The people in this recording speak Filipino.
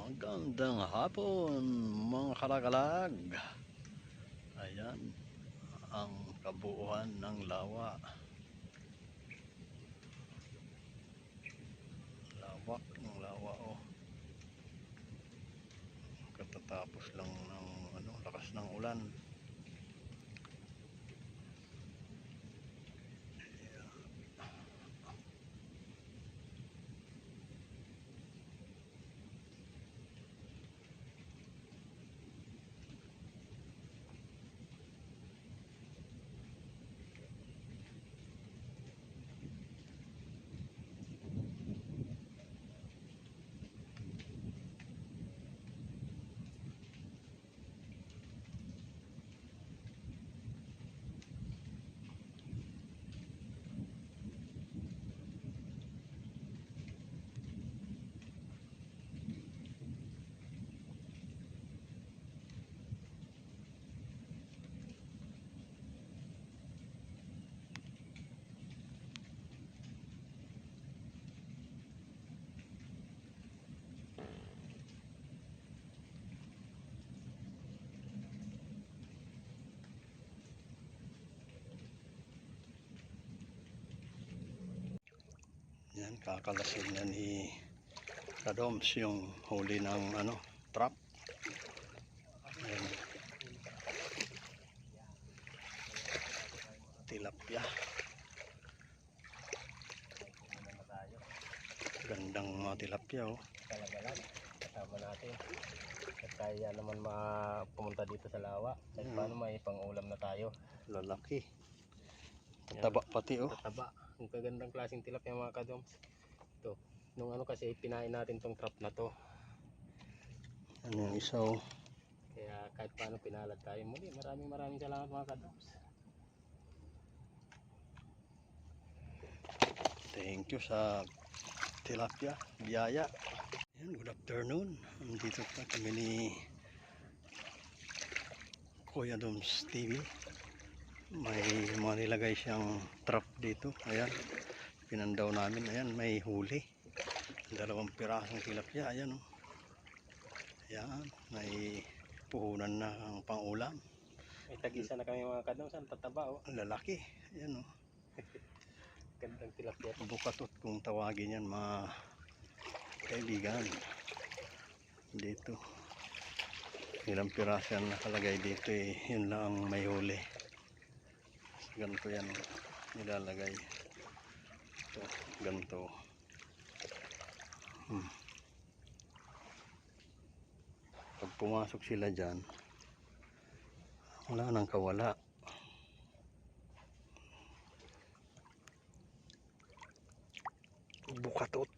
Magandang hapon mga kalagalag. Ayan ang kabuuan ng lawa. Lawak ng lawa oh. Katatapos lang ng lakas ng ulan. Yan, kakalasin na ni Kadoms yung huli ng trap. Ayan. Tilapia. Gandang mga tilapia oh. Kalagalan, kasama natin. At kaya naman pumunta dito sa lawa. Kahit paano may pang-ulam na tayo. Lalaki. Tataba pati oh. Tataba. Ang kagandang klaseng tilapia mga kadoms. Ito. Nung kasi pinain natin tong trap na to. Ano yung isa oh. Kaya kahit paano pinalad tayo. Muli maraming salamat mga kadoms. Thank you sa tilapia, biyaya. Yan, good afternoon. Nandito pa kami ni Kuya Doms TV. May mga nilagay siyang trap dito. Ayan, pinandaw namin. Ayan, may huli. 2 pirasong tilapia. Ayan oh. Ayan, may puhunan na ang pangulam. May tag-isa na kami mga kadoms. Ang tataba oh. Lalaki. Ayan oh. Gandang tilapia. Bukatot kung tawagin yan mga kaibigan. Dito ilang piraso yan nakalagay dito eh. Yun lang ang may huli. Ganito yan nilalagay ito, ganito pag pumasok sila dyan wala nang kawala. Bukatot.